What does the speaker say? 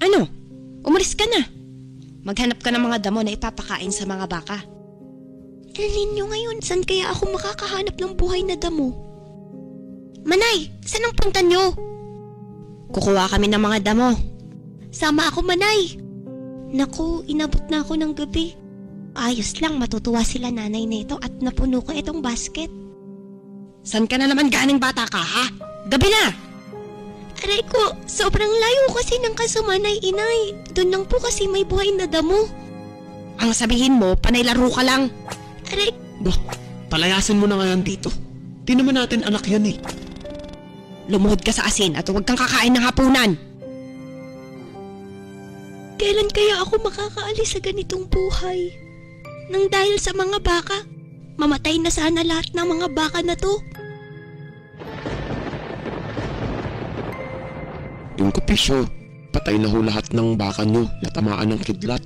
Ano? Umalis ka na. Maghanap ka ng mga damo na ipapakain sa mga baka. Alin nyo ngayon, saan kaya ako makakahanap ng buhay na damo? Manay, saan ang punta nyo? Kukuha kami ng mga damo. Sama ako, Manay. Naku, inabot na ako ng gabi. Ayos lang, matutuwa sila nanay nito at napuno ko itong basket. San ka na naman ganing bata ka, ha? Gabi na! Aray ko, sobrang layo kasi ng kasumanay, inay. Doon lang po kasi may buhay na damo. Ang sabihin mo, panay laro ka lang. Aray, Bah, palayasin mo na nga yan dito. Di naman natin anak yan eh. Lumuhod ka sa asin at huwag kang kakain ng hapunan. kailan kaya ako makakaalis sa ganitong buhay? Nang dahil sa mga baka, mamatay na sana lahat ng mga baka na to. Yung kupisyo, patay na ho lahat ng baka nyo natamaan ng kidlat.